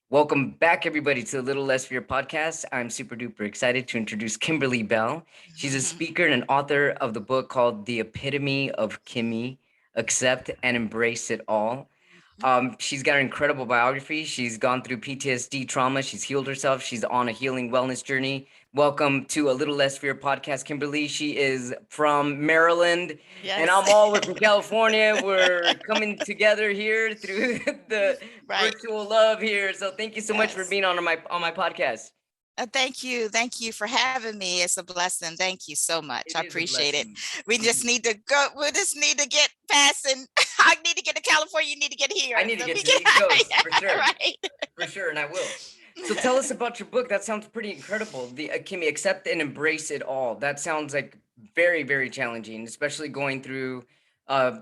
Welcome back, everybody, to the Little Less Fear podcast. I'm super duper excited to introduce Kimberly Bell. She's a speaker and an author of the book called The Epitome of Kimmy, Accept and Embrace It All. She's got an incredible biography. She's gone through PTSD trauma. She's healed herself. She's on a healing wellness journey. Welcome to a Little Less Fear podcast, Kimberly. She is from Maryland, and Yes. I'm all the way from California. We're coming together here through the Right. virtual love here. So thank you so much for Yes. being on my podcast. Thank you. Thank you for having me. It's a blessing. Thank you so much. It I is a appreciate it. blessing. We just need to go. We just need to get past and I need to get to California. You need to get here. I need to So get we to the get East Coast for sure, right. for sure, and I will. So tell us about your book. That sounds pretty incredible. The Kimmy, accept and embrace it all. That sounds like very, very challenging, especially going through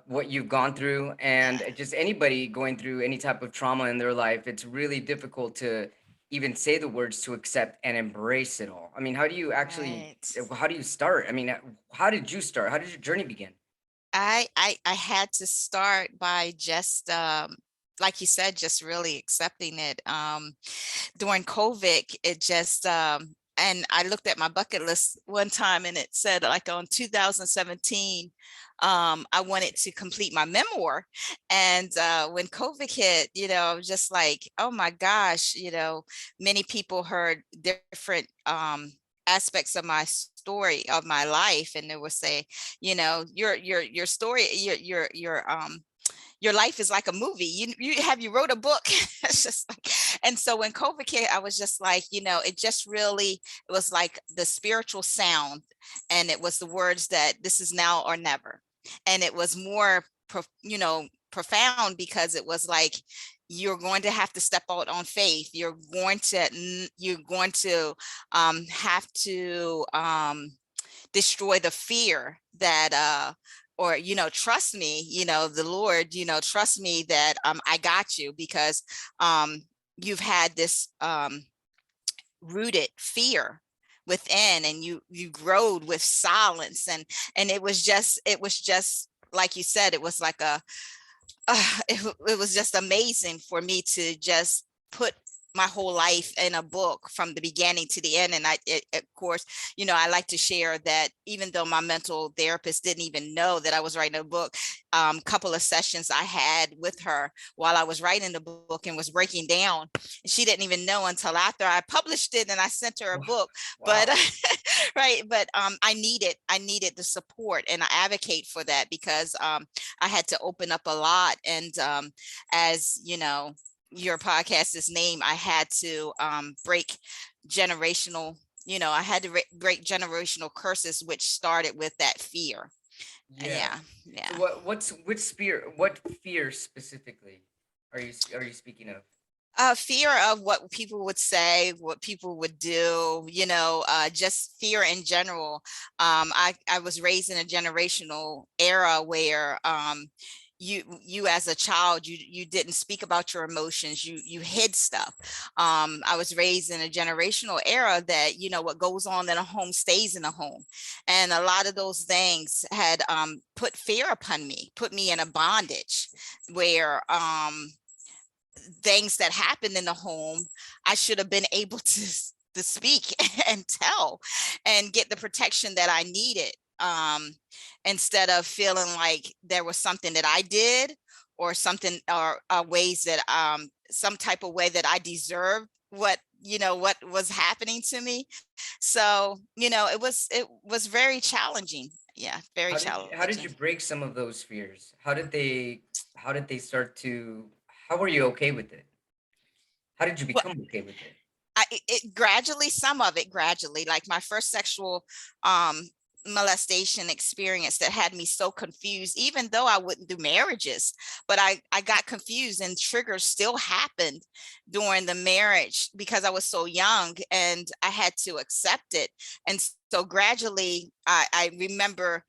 what you've gone through, and Yeah. just anybody going through any type of trauma in their life. It's really difficult to even say the words to accept and embrace it all. I mean, how do you actually? Right. How do you start? I mean, how did you start? How did your journey begin? I had to start by just like you said, just really accepting it. During COVID, it just and I looked at my bucket list one time and it said like on 2017, I wanted to complete my memoir. And when COVID hit, I was just like, oh my gosh, many people heard different aspects of my story of my life, and they would say, your story, your life is like a movie. You wrote a book. It's just like, and so when COVID came, I was just like, it just really, it was like the spiritual sound, and it was the words that this is now or never, and it was more, profound because it was like you're going to have to step out on faith. You're going to have to destroy the fear that or trust me, the Lord, trust me that I got you, because you've had this rooted fear within, and you growed with silence, and it was just like you said, it was like it was just amazing for me to just put my whole life in a book from the beginning to the end. And of course, I like to share that even though my mental therapist didn't even know that I was writing a book, couple of sessions I had with her while I was writing the book and was breaking down, she didn't even know until after I published it and I sent her a Wow. book. But Wow. right, but I needed the support, and I advocate for that because I had to open up a lot. And as your podcast is named, I had to break generational, I had to break generational curses, which started with that fear. Yeah. Yeah, So yeah. what fear specifically are you speaking of? Fear of what people would say, what people would do, just fear in general. I was raised in a generational era where you as a child, you didn't speak about your emotions, you hid stuff. I was raised in a generational era that what goes on in a home stays in a home, and a lot of those things had put fear upon me, put me in a bondage where things that happened in the home, I should have been able to speak and tell and get the protection that I needed, instead of feeling like there was something that I did, or something, or ways that some type of way that I deserved what was happening to me. So it was very challenging. Yeah, very How did you challenging. break some of those fears? How did they start to how were you okay with it? How did you Well, become okay with it? it gradually, some of it gradually, like my first sexual um molestation experience that had me so confused, even though I wouldn't do marriages, but I got confused, and triggers still happened during the marriage because I was so young and I had to accept it. And so gradually I remember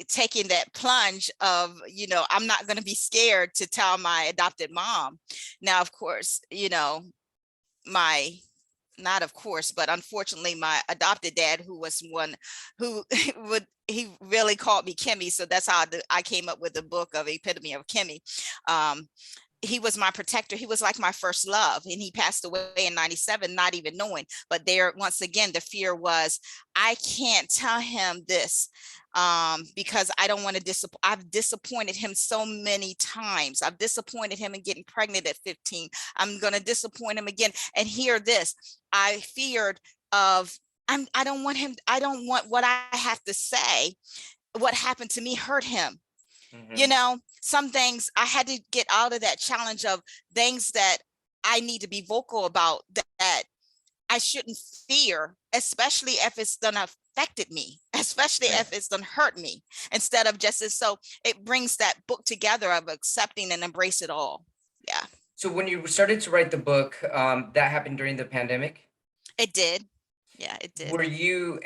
taking that plunge of, I'm not going to be scared to tell my adopted mom. Now, of course, my not of course, but unfortunately my adopted dad, who was one who he really called me Kimmy. So that's how I came up with the book of Epitome of Kimmy. Um, he was my protector. He was like my first love, and he passed away in 97, not even knowing. But there, once again, the fear was, I can't tell him this, because I don't want to disappoint. I've disappointed him so many times. I've disappointed him in getting pregnant at 15. I'm going to disappoint him again. And hear this, I feared of, I don't want him, I don't want what I have to say, what happened to me, hurt him. Mm-hmm. Some things I had to get out of that challenge of things that I need to be vocal about, that I shouldn't fear, especially if it's done affected me, especially Right. if it's done hurt me, instead of just. So it brings that book together of accepting and embrace it all. Yeah, So when you started to write the book, that happened during the pandemic. it did. Yeah, it did. Were you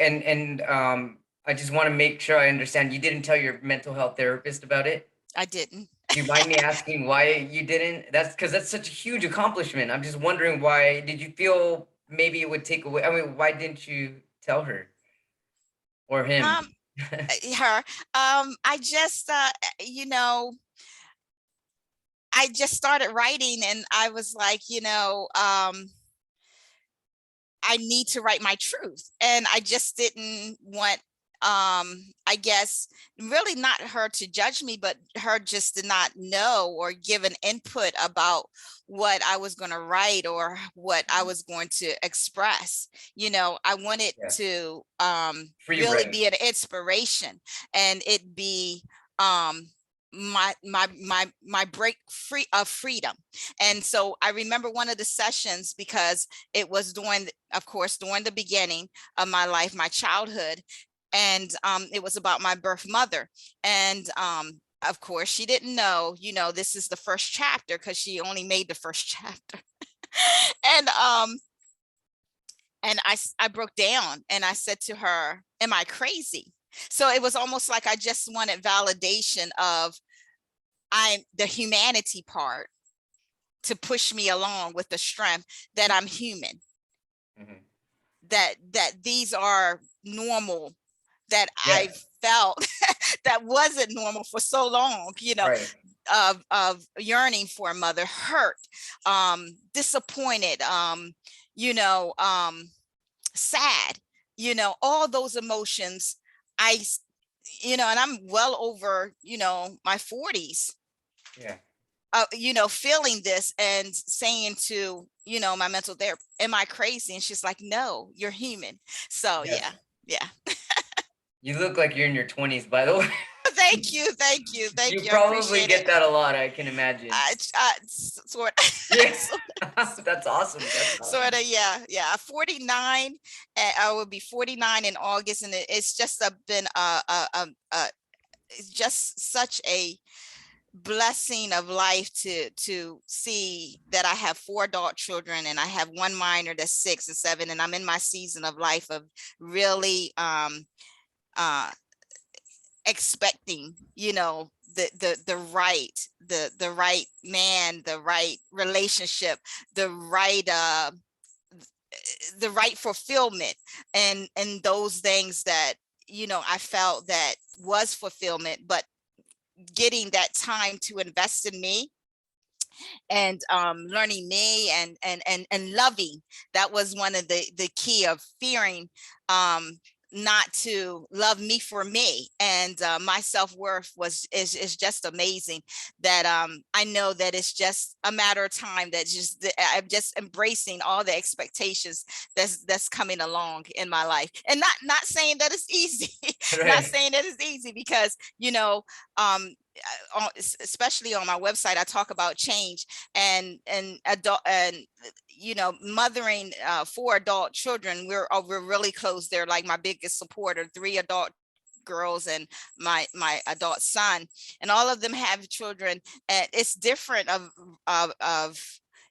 I just want to make sure I understand. You didn't tell your mental health therapist about it? I didn't. Do you mind me asking why you didn't? That's because that's such a huge accomplishment. I'm just wondering why. Did you feel maybe it would take away? I mean, why didn't you tell her or him? Um, her. I just, I just started writing, and I was like, I need to write my truth. And I just didn't want, I guess, really not her to judge me, but her just to not know or give an input about what I was going to write or what I was going to express. I wanted Yeah, to free really reign. be an inspiration, and it be um my break free of freedom. And so I remember one of the sessions, because it was during, of course, during the beginning of my life, my childhood, and it was about my birth mother. And of course, she didn't know, this is the first chapter, because she only made the first chapter. and I broke down, and I said to her, am I crazy? So it was almost like I just wanted validation of I'm the humanity part, to push me along with the strength that I'm human, Hmm. that these are normal, that Yeah, I felt that wasn't normal for so long, right. of yearning for a mother, hurt, disappointed, you know, um, sad, all those emotions. I, and I'm well over, my 40s, Yeah, feeling this and saying to, my mental therapist, am I crazy? And she's like, no, you're human. So yeah, yes. yeah. You look like you're in your 20s, by the way. Thank you, thank you, thank You you. I probably appreciate it. get that a lot, I can imagine. Sort, Yeah. sort, That's awesome. That's sort awesome. of, yeah, yeah. 49, and I will be 49 in August, and it's just been it's just such a blessing of life to see that I have 4 adult children, and I have one minor that's 6 and 7, and I'm in my season of life of really uh expecting, the right man, the right relationship, the right fulfillment, and those things that, I felt that was fulfillment, but getting that time to invest in me, and learning me, and loving. That was one of the key of fearing, not to love me for me, and my self-worth is just amazing, that I know that it's just a matter of time, that I'm just embracing all the expectations that's coming along in my life, and not saying that it's easy. Not Right. saying that it's easy, because um especially on my website, I talk about change, and adult, and mothering 4 adult children. We're really close. They're like my biggest supporter, 3 adult girls and my adult son, and all of them have children, and it's different of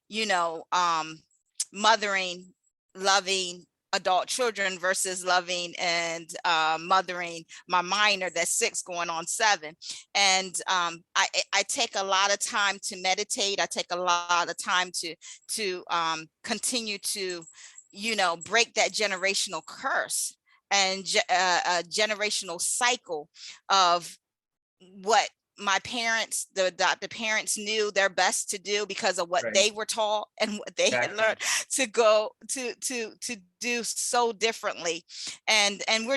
you know um mothering, loving adult children versus loving and mothering my minor that's 6 going on 7. And I take a lot of time to meditate. I take a lot of time to continue to break that generational curse and a generational cycle of what my parents, the parents knew their best to do because of what Right. they were taught and what they had Exactly. learned to go to do so differently. And we're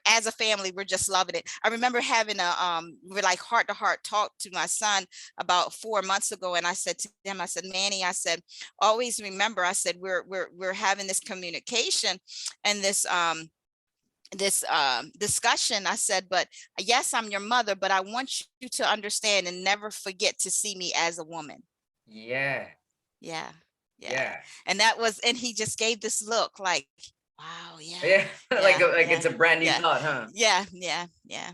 as a family, we're just loving it. I remember having we're like heart to heart talk to my son about 4 months ago, and I said to him, I said, Manny, I said, always remember, I said, we're having this communication and this discussion. I said, but yes, I'm your mother, but I want you to understand and never forget to see me as a woman. Yeah. Yeah. Yeah. Yeah. And he just gave this look like, wow, yeah, Yeah. yeah, Like yeah, it's a brand new yeah, thought, huh? yeah, yeah, yeah.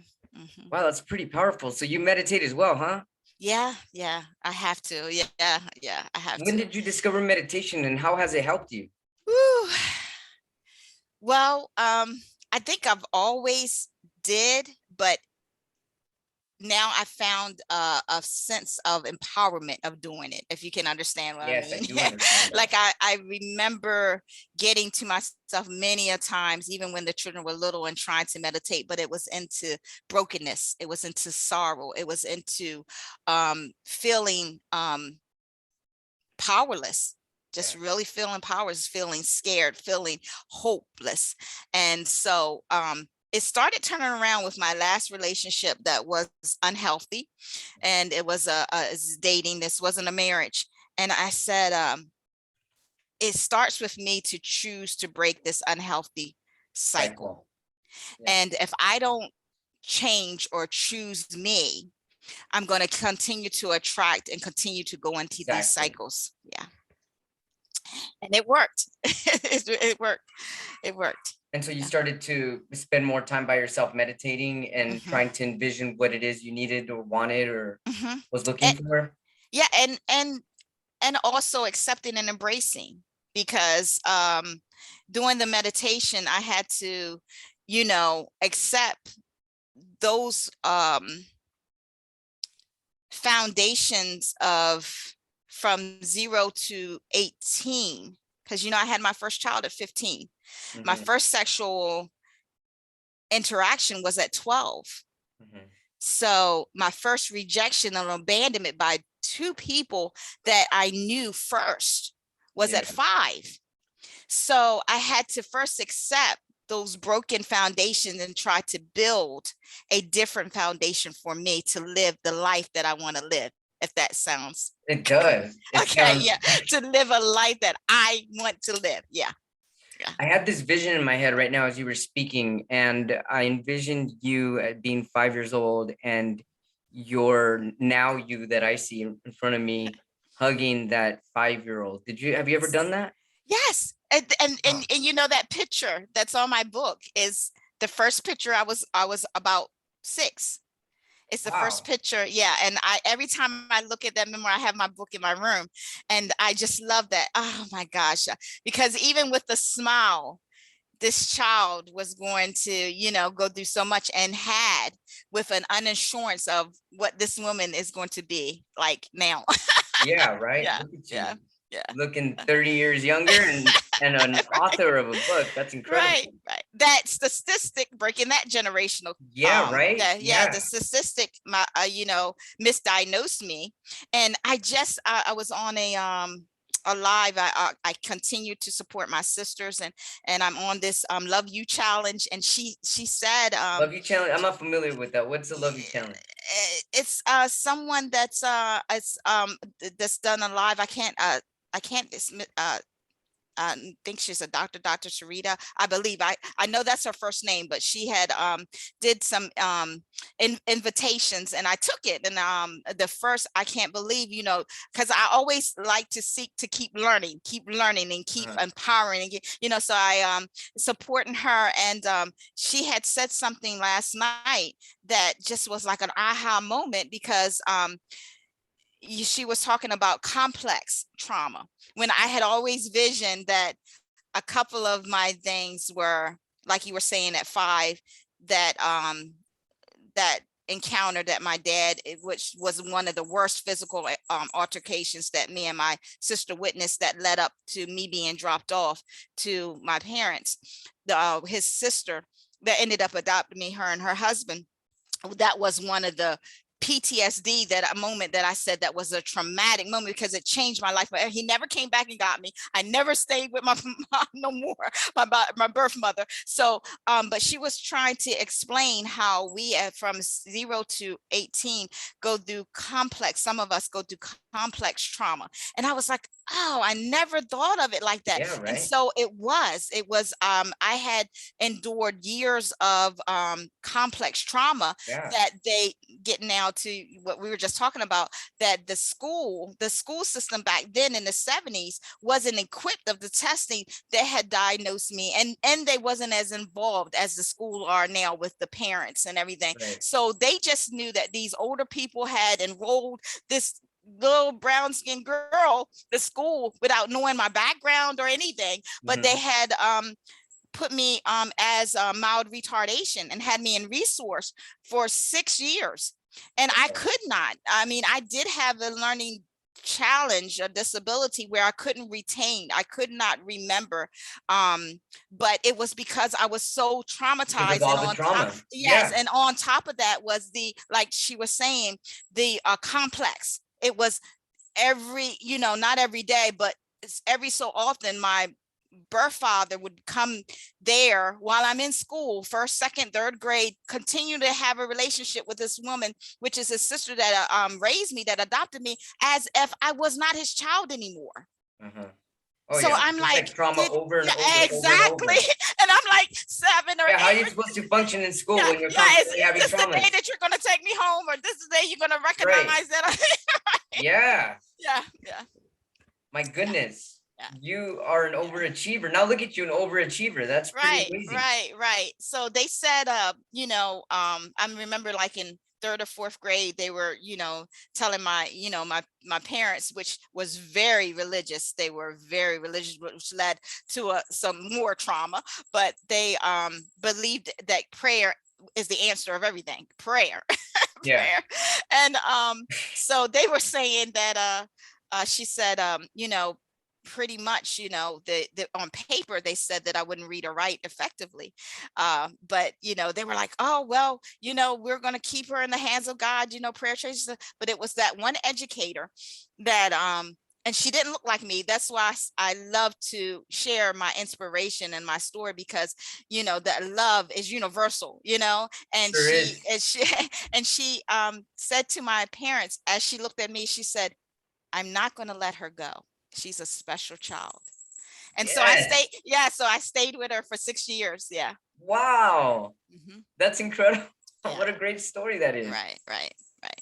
Wow, that's pretty powerful. So you meditate as well, huh? Yeah, yeah, I have to. Yeah, yeah, I have When to. did you discover meditation and how has it helped you? Whew. Well, I think I've always did, but now I found a sense of empowerment of doing it, if you can understand what I Yes, I mean. do understand Like that. I remember getting to myself many a times, even when the children were little, and trying to meditate, but it was into brokenness. It was into sorrow. It was into feeling powerless, just Yeah. really feeling powerless, feeling scared, feeling hopeless. And so it started turning around with my last relationship that was unhealthy, and it was a dating. This wasn't a marriage. And I said, it starts with me to choose to break this unhealthy cycle. Cycle. Yeah. And if I don't change or choose me, I'm going to continue to attract and continue to go into these Exactly. cycles. Yeah. And it worked. It worked. It worked. And so you Yeah. started to spend more time by yourself meditating and Hmm. trying to envision what it is you needed or wanted or Hmm. was looking And, for. yeah, and also accepting and embracing, because doing the meditation, I had to, accept those foundations of from 0 to 18, because I had my first child at 15. My Hmm. first sexual interaction was at 12. Hmm. So my first rejection and abandonment by two people that I knew first was Yeah. at 5. So I had to first accept those broken foundations and try to build a different foundation for me to live the life that I want to live, if that sounds It does. It okay. sounds. Yeah. To live a life that I want to live. Yeah. Yeah. I had this vision in my head right now as you were speaking, and I envisioned you at being 5 years old and your now you that I see in front of me hugging that 5-year-old. Have you ever done that? Yes. Oh, And that picture that's on my book is the first picture. I was about 6. It's the first wow. picture. Yeah. And every time I look at that memoir, I have my book in my room, and I just love that. Oh my gosh. Because even with the smile, this child was going to, go through so much, and had with an unassurance of what this woman is going to be like now. Yeah, right. Yeah. Look at Yeah. you Yeah. looking 30 years younger and an author of a book. That's Right, incredible. right. That statistic, breaking that generational, Yeah, right. yeah, the Yeah. statistic, misdiagnosed me. And I was on a live. I continue to support my sisters, and I'm on this Love You challenge. And she said, Love You Challenge. I'm not familiar with that. What's the Love You Challenge? it's someone that's done a live. I can't think she's a Dr. Sharita. I believe I know that's her first name, but she had did some invitations, and I took it. And the first, I can't believe, because I always like to seek to keep learning and keep Uh-huh. empowering, and so I supporting her. And she had said something last night that just was like an aha moment, because she was talking about complex trauma, when I had always visioned that a couple of my things were, like you were saying, at 5, that that encounter that my dad, which was one of the worst physical altercations that me and my sister witnessed, that led up to me being dropped off to my parents. His sister that ended up adopting me, her and her husband, that was one of the PTSD, that a moment that I said that was a traumatic moment, because it changed my life. He never came back and got me. I never stayed with my mom no more, my birth mother. So, but she was trying to explain how we from 0 to 18 go through complex, some of us go through complex trauma. And I was like, oh, I never thought of it like that. Yeah, And right. so it was, I had endured years of complex trauma Yeah, that they get now to what we were just talking about, that the school system back then in the 70s wasn't equipped of the testing that had diagnosed me, and they wasn't as involved as the school are now with the parents and everything. right. So they just knew that these older people had enrolled this little brown skinned girl to school without knowing my background or anything, but they Mhm. had put me as mild retardation and had me in resource for 6 years. And I Wow. could not, I mean, I did have a learning challenge, a disability where I couldn't retain, I could not remember. But it was because I was so Because of traumatized. And all the on top, trauma. yes, Yeah, and on top of that was the, like she was saying, the complex. It was every, not every day, but it's every so often my birth father would come there while I'm in school, first, second, third grade, continue to have a relationship with this woman, which is his sister that raised me, that adopted me, as if I was not his child anymore. uh-huh. Oh So yeah, I'm just like, like trauma over and yeah, over, over and exactly. over. And I'm like 7 or Yeah, how are you 8 or supposed to function in school yeah, when you're yeah. Is constantly having this the day traumas? that you're going to take me home, or this is the day you're going to Right. recognize that? Yeah. Yeah, yeah, My yeah, goodness. yeah. You are an Yeah. overachiever. Now look at you, an overachiever. That's pretty Right, amazing. right, right. So they said, I remember like in third or fourth grade, they were, telling my parents, which was very religious. They were very religious, which led to some more trauma. But they believed that prayer is the answer of everything. Prayer, Yeah. prayer. And so they were saying that she said, pretty much, the on paper they said that I wouldn't read or write effectively, but they were like, oh well, we're going to keep her in the hands of God, prayer changes. But it was that one educator that and she didn't look like me. That's why I love to share my inspiration and my story, because that love is universal, and Sure she is. and she and she said to my parents, as she looked at me, she said, I'm not going to let her go. She's a special child. And so I stayed, Yes. yeah, so I stayed with her for 6 years. Yeah. Wow. Hmm. That's incredible. Yeah. What a great story that is. Right, right, right.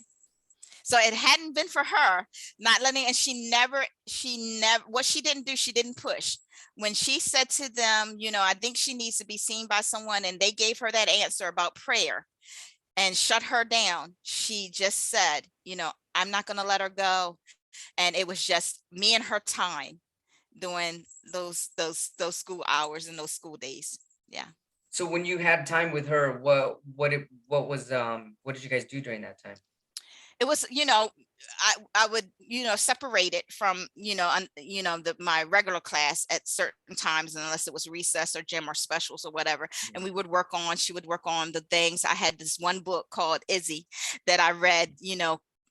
So it hadn't been for her not letting, and she never, what she didn't do, she didn't push. When she said to them, I think she needs to be seen by someone, and they gave her that answer about prayer and shut her down, she just said, I'm not going to let her go. And it was just me and her time during those school hours and those school days. Yeah. So when you had time with her, what did you guys do during that time? It was, I would, separate it from, my regular class at certain times, unless it was recess or gym or specials or whatever. And we would she would work on the things. I had this one book called Izzy that I read,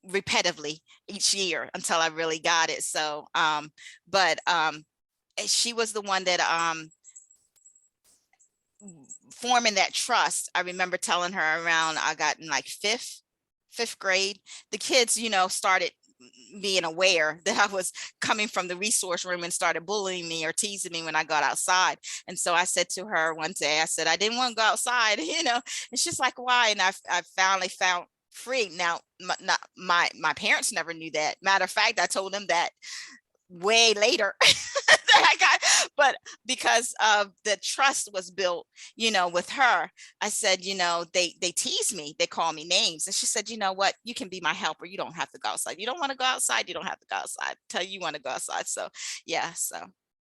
repetitively each year until I really got it. So, but she was the one that forming that trust. I remember telling her around, I got in like fifth grade, the kids, started being aware that I was coming from the resource room and started bullying me or teasing me when I got outside. And so I said to her one day, I said, I didn't want to go outside, and she's like, why? And I finally found free. Now, my parents never knew that. Matter of fact, I told them that way later that I got, but because of the trust was built, with her, I said, they tease me, they call me names. And she said, you know what, you can be my helper. You don't have to go outside. You don't want to go outside. You don't have to go outside. Tell you want to go outside. So yeah. So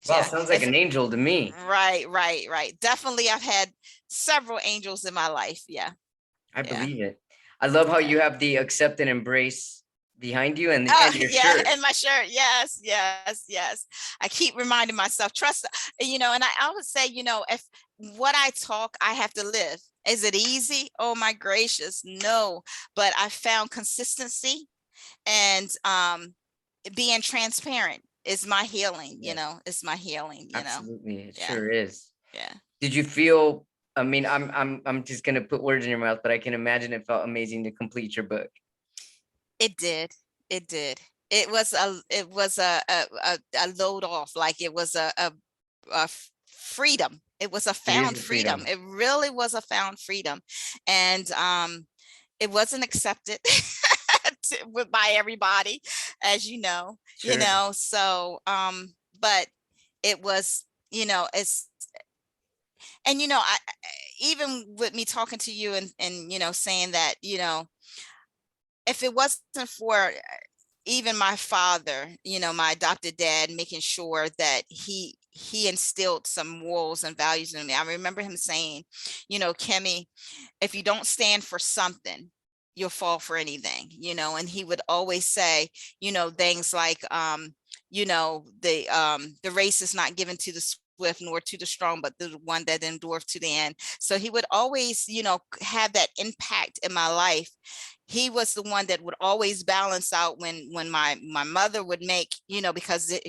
Wow, yeah. sounds like If an angel to me. right, right, right. Definitely I've had several angels in my life. Yeah. I Yeah. believe it. I love how you have the accept and embrace behind you and your Yeah, shirt. and my shirt. Yes, yes, yes. I keep reminding myself, trust, and I would say, if what I talk, I have to live. Is it easy? Oh my gracious, no. But I found consistency and being transparent is my healing, Yes, it's my healing. absolutely. It Yeah, sure is. yeah. Did you feel, I mean, I'm just gonna put words in your mouth, but I can imagine it felt amazing to complete your book. It did. It did. It was a load off. Like it was a freedom. It was a It is found a freedom. freedom. It really was a found freedom. And it wasn't accepted by everybody, as Sure. so but it was, it's and even with me talking to you and saying that, if it wasn't for even my father, my adopted dad, making sure that he instilled some morals and values in me. I remember him saying, Kimmy, if you don't stand for something, you'll fall for anything, and he would always say, things like, the race is not given to the swift nor to the strong, but the one that endures to the end. So he would always, have that impact in my life. He was the one that would always balance out when my mother would make, because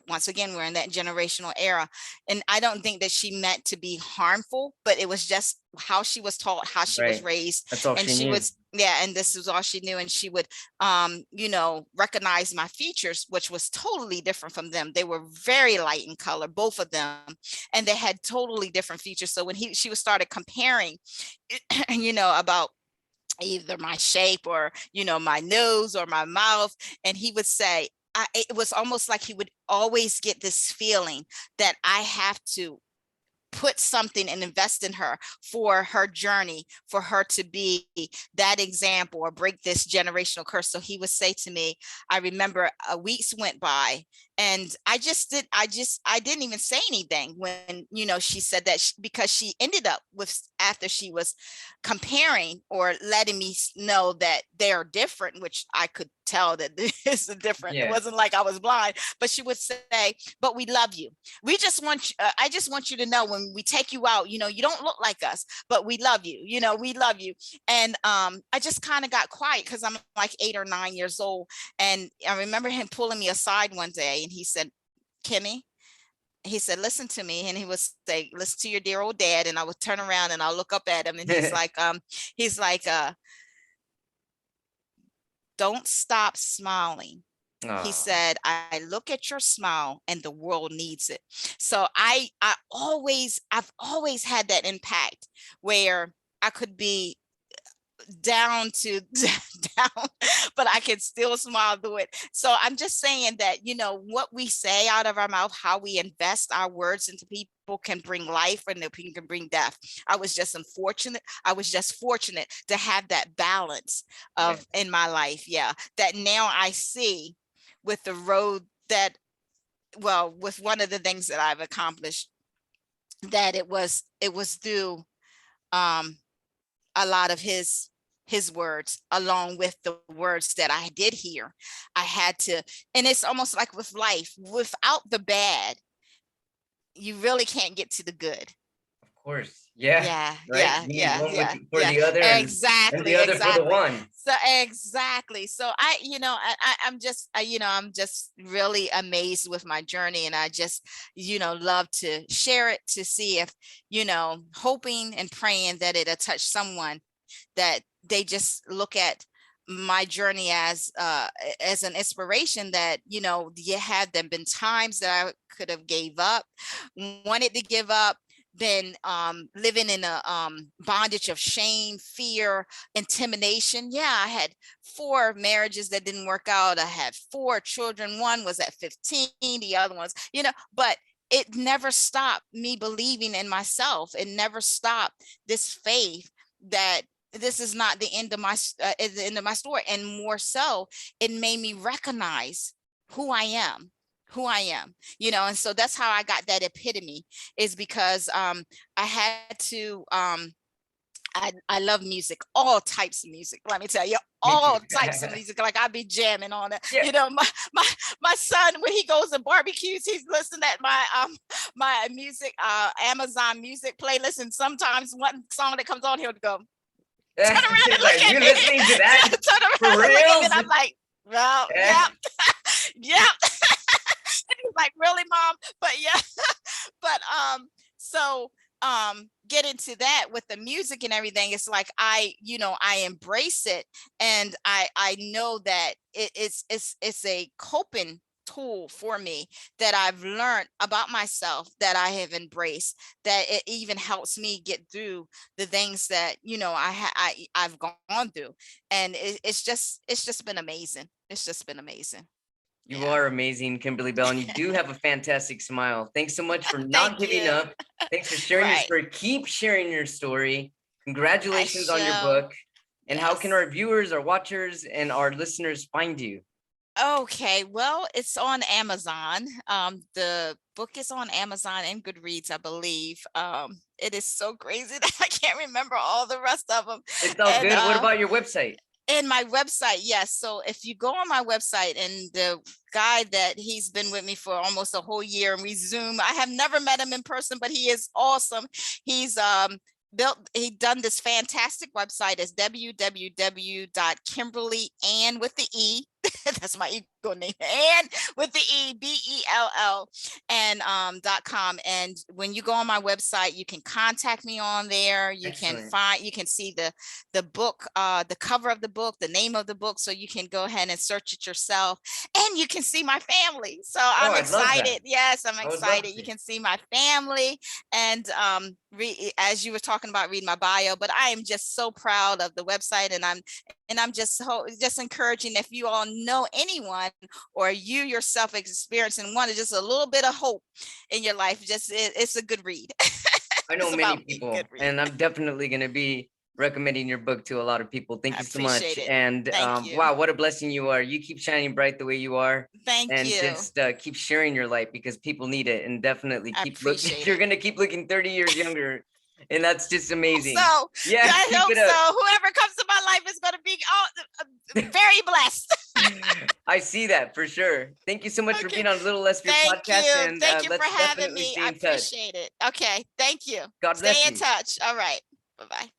once again, we're in that generational era, and I don't think that she meant to be harmful, but it was just how she was taught, how she was Right. raised. That's all And she she knew. was, yeah, and this was all she knew. And she would recognize my features, which was totally different from them. They were very light in color, both of them, and they had totally different features. So when she was started comparing about either my shape or my nose or my mouth, and he would say, it was almost like he would always get this feeling that I have to put something and invest in her for her journey, for her to be that example or break this generational curse. So he would say to me, I remember weeks went by, and I didn't even say anything when, she said that, because she ended up with, after she was comparing or letting me know that they are different, which I could tell that this is different. It Yeah. wasn't like I was blind, but she would say, but we love you. I just want you to know, when we take you out, you don't look like us, but we love you, we love you. And I just kind of got quiet, because I'm like 8 or 9 years old. And I remember him pulling me aside one day, and he said, Kimmy, he said, listen to me. And he would say, listen to your dear old dad. And I would turn around and I'll look up at him, and he's like, don't stop smiling. He Oh, said, I look at your smile and the world needs it. So I've always had that impact, where I could be down to down, but I can still smile through it. So I'm just saying that, what we say out of our mouth, how we invest our words into people, can bring life, and it can bring death. I was just fortunate to have that balance yeah. of in my life. Yeah. That now I see with the road that, well, with one of the things that I've accomplished, that it was through um a lot of his words, along with the words that I did hear. I had to, and it's almost like with life, without the bad, you really can't get to the good. Of course. Yeah. Yeah, Right. yeah, You need yeah, one yeah, for yeah. the other and the Exactly, other for the exactly. one. So exactly. So I'm just, I'm just really amazed with my journey, and I just, love to share it, to see if, hoping and praying that it'll touch someone, that they just look at my journey as an inspiration, that, you had there been times that I could have gave up, wanted to give up, been living in a bondage of shame, fear, intimidation. Yeah, I had 4 marriages that didn't work out. I had 4 children. One was at 15, the other ones, but it never stopped me believing in myself. It never stopped this faith that this is not the end of the end of my story. And more so, it made me recognize who I am, and so that's how I got that epitome, is because I had to I love music, all types of music. Let me tell you, Me too. all types of music. Like I be jamming on it. Yeah. You know, my son, when he goes to barbecues, he's listening at my music, Amazon music playlist. And sometimes one song that comes on, he'll go, turn around and look Like, at you're me. listening to that Turn for around and look at me. reals? And I'm like, well, Yeah. yep. He's like, really, mom? But yeah, but so get into that with the music and everything. It's like I embrace it, and I know that it's a coping tool for me that I've learned about myself, that I have embraced, that it even helps me get through the things that I've gone through. And it's just been amazing. It's just been amazing. You Yeah. are amazing, Kimberly Bell, and you do have a fantastic smile. Thanks so much for not Thank giving you. up. Thanks for sharing your Right. story. Keep sharing your story. I Congratulations on your shall. book. And how can Yes. our viewers, our watchers, and our listeners find you? Okay, well, it's on Amazon. The book is on Amazon and Goodreads, I believe. It is so crazy that I can't remember all the rest of them. It's all And good. What about your website? and my website, yes. So if you go on my website, and the guy that he's been with me for almost a whole year, and we Zoom. I have never met him in person, but he is awesome. He's he done this fantastic website. Is www.kimberly and with the E. That's my ego name, and with the E, BELL, and .com. And when you go on my website, you can contact me on there. You can Excellent. you can see the book, the cover of the book, the name of the book, so you can go ahead and search it yourself, and you can see my family. So Oh, I'm I love that. excited. Yes, I'm I would love excited. You to. can see my family, and as you were talking about, read my bio. But I am just so proud of the website, and I'm just encouraging, if you all know anyone, or you yourself experiencing one, just a little bit of hope in your life, just it's a good read. I know It's many about me. people, Good read. and I'm definitely going to be recommending your book to a lot of people. Thank I you so much. appreciate it. And Thank you. wow, what a blessing you are. You keep shining bright the way you are, Thank and you. just keep sharing your light because people need it. And definitely I keep looking. appreciate You're it. going to keep looking 30 years younger. And that's just So amazing. Yeah, I keep hope it up. so. Whoever comes to my life is going to be very blessed. I see that for sure. Thank you so much for Okay. being on Little Less Fear Thank podcast. you. And Thank you for let's having definitely me. stay I in touch. appreciate it. Okay. Thank you. God Stay bless in you. touch. All right. Bye-bye.